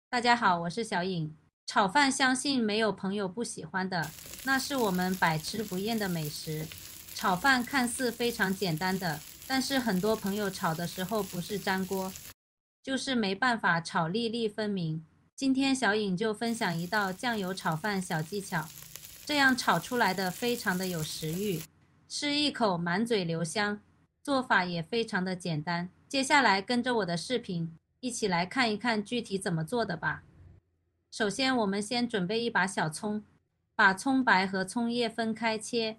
大家好，我是小颖。炒饭相信没有朋友不喜欢的，那是我们百吃不厌的美食。炒饭看似非常简单的，但是很多朋友炒的时候不是粘锅，就是没办法炒粒粒分明。今天小颖就分享一道酱油炒饭小技巧，这样炒出来的非常的有食欲，吃一口满嘴留香，做法也非常的简单。接下来跟着我的视频一起来看一看具体怎么做的吧。首先，我们先准备一把小葱，把葱白和葱叶分开切，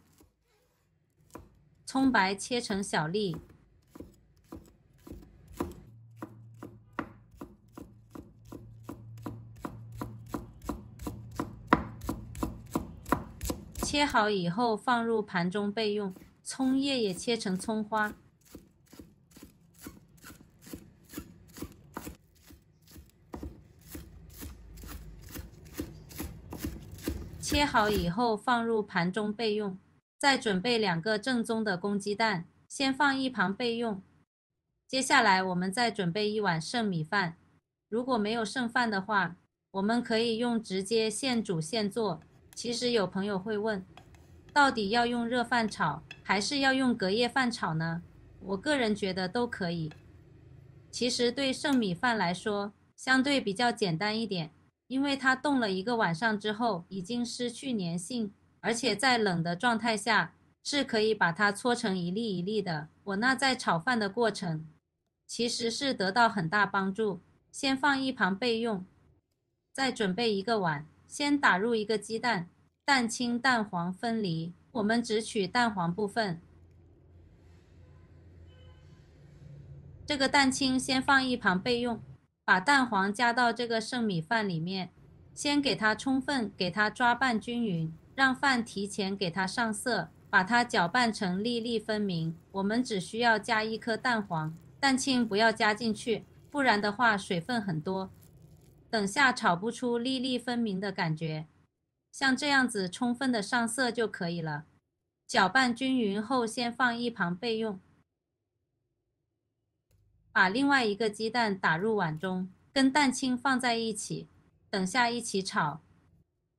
葱白切成小粒，切好以后放入盘中备用。葱叶也切成葱花，切好以后放入盘中备用。再准备2个正宗的公鸡蛋，先放一旁备用。接下来我们再准备1碗剩米饭，如果没有剩饭的话，我们可以用直接现煮现做。其实有朋友会问，到底要用热饭炒，还是要用隔夜饭炒呢？我个人觉得都可以。其实对剩米饭来说，相对比较简单一点，因为它冻了1个晚上之后，已经失去粘性，而且在冷的状态下，是可以把它搓成一粒一粒的。我那在炒饭的过程，其实是得到很大帮助。先放一旁备用，再准备1个碗，先打入1个鸡蛋，蛋清蛋黄分离，我们只取蛋黄部分。这个蛋清先放一旁备用，把蛋黄加到这个剩米饭里面，先给它充分给它抓拌均匀，让饭提前给它上色，把它搅拌成粒粒分明。我们只需要加1颗蛋黄，蛋清不要加进去，不然的话水分很多，等下炒不出粒粒分明的感觉。像这样子充分的上色就可以了。搅拌均匀后先放一旁备用。把另外1个鸡蛋打入碗中，跟蛋清放在一起，等下一起炒。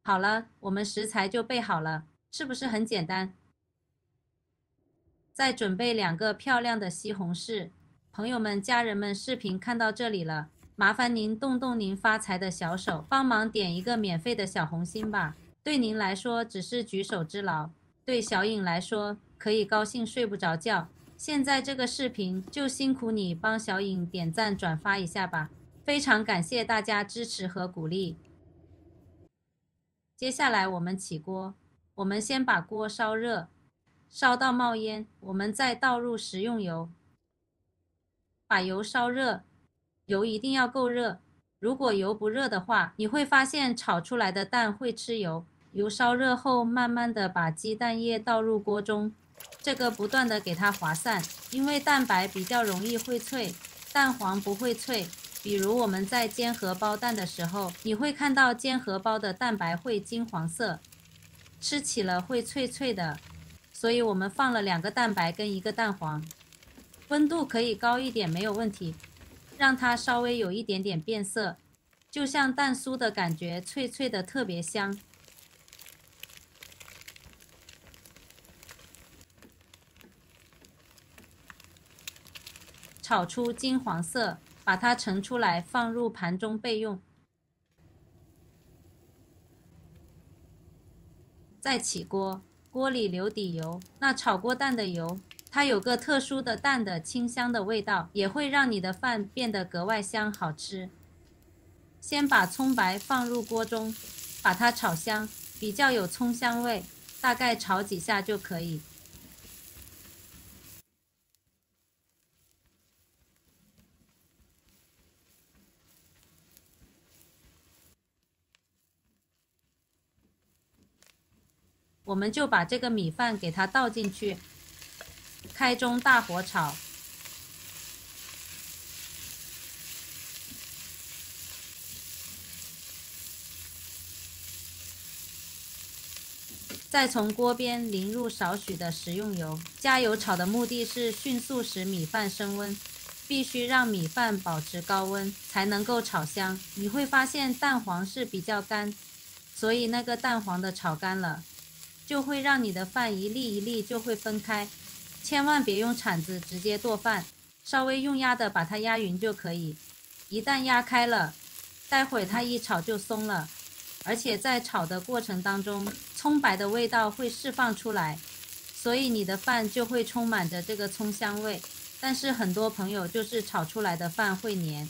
好了，我们食材就备好了，是不是很简单？再准备2个漂亮的西红柿。朋友们、家人们，视频看到这里了，麻烦您动动您发财的小手，帮忙点一个免费的小红心吧。对您来说只是举手之劳，对小颖来说可以高兴睡不着觉。现在这个视频就辛苦你帮小颖点赞转发一下吧，非常感谢大家支持和鼓励。接下来我们起锅，我们先把锅烧热，烧到冒烟，我们再倒入食用油，把油烧热，油一定要够热。如果油不热的话，你会发现炒出来的蛋会吃油。油烧热后，慢慢的把鸡蛋液倒入锅中，这个不断的给它划散，因为蛋白比较容易会脆，蛋黄不会脆。比如我们在煎荷包蛋的时候，你会看到煎荷包的蛋白会金黄色，吃起了会脆脆的。所以我们放了2个蛋白跟1个蛋黄，温度可以高一点没有问题，让它稍微有一点点变色，就像蛋酥的感觉，脆脆的特别香。炒出金黄色，把它盛出来放入盘中备用。再起锅，锅里留底油，那炒过蛋的油，它有个特殊的蛋的清香的味道，也会让你的饭变得格外香好吃。先把葱白放入锅中，把它炒香，比较有葱香味，大概炒几下就可以。我们就把这个米饭给它倒进去，开中大火炒。再从锅边淋入少许的食用油，加油炒的目的是迅速使米饭升温。必须让米饭保持高温才能够炒香。你会发现蛋黄是比较干，所以那个蛋黄的炒干了，就会让你的饭一粒一粒就会分开。千万别用铲子直接剁饭，稍微用压的把它压匀就可以。一旦压开了，待会它一炒就松了，而且在炒的过程当中，葱白的味道会释放出来，所以你的饭就会充满着这个葱香味。但是很多朋友就是炒出来的饭会黏。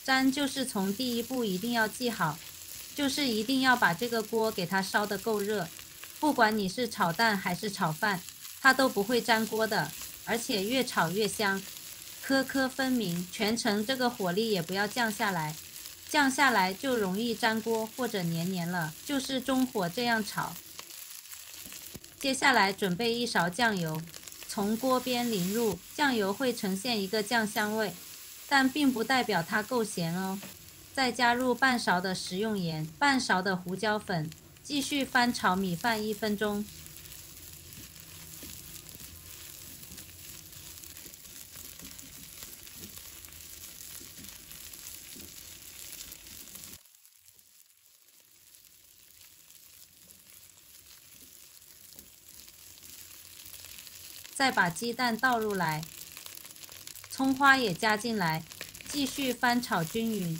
粘就是从第一步一定要记好，就是一定要把这个锅给它烧得够热，不管你是炒蛋还是炒饭，它都不会粘锅的，而且越炒越香，颗颗分明，全程这个火力也不要降下来，降下来就容易粘锅或者黏黏了，就是中火这样炒。接下来准备一勺酱油，从锅边淋入，酱油会呈现一个酱香味，但并不代表它够咸哦。再加入半勺的食用盐，半勺的胡椒粉，继续翻炒米饭1分钟。再把鸡蛋倒入来，葱花也加进来，继续翻炒均匀。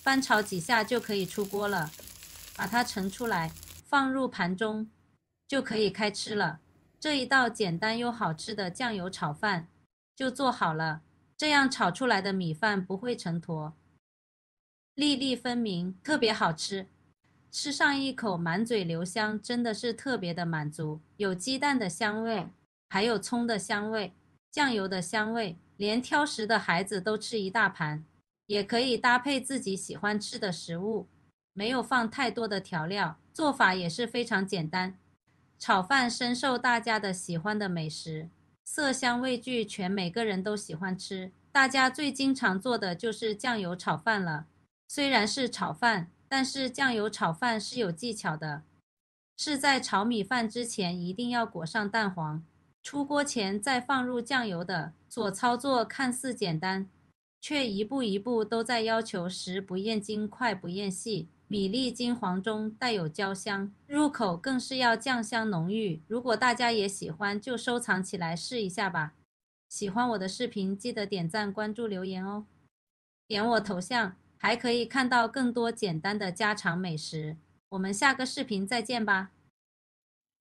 翻炒几下就可以出锅了，把它盛出来，放入盘中，就可以开吃了。这一道简单又好吃的酱油炒饭就做好了，这样炒出来的米饭不会成坨，粒粒分明，特别好吃。吃上一口满嘴留香，真的是特别的满足。有鸡蛋的香味，还有葱的香味，酱油的香味，连挑食的孩子都吃一大盘。也可以搭配自己喜欢吃的食物，没有放太多的调料，做法也是非常简单。炒饭深受大家的喜欢的美食，色香味俱全，每个人都喜欢吃。大家最经常做的就是酱油炒饭了。虽然是炒饭，但是酱油炒饭是有技巧的，是在炒米饭之前一定要裹上蛋黄，出锅前再放入酱油的。所操作看似简单，却一步一步都在要求食不厌精，快不厌细，米粒金黄中带有焦香，入口更是要酱香浓郁。如果大家也喜欢，就收藏起来试一下吧。喜欢我的视频，记得点赞、关注、留言哦。点我头像，还可以看到更多简单的家常美食。我们下个视频再见吧。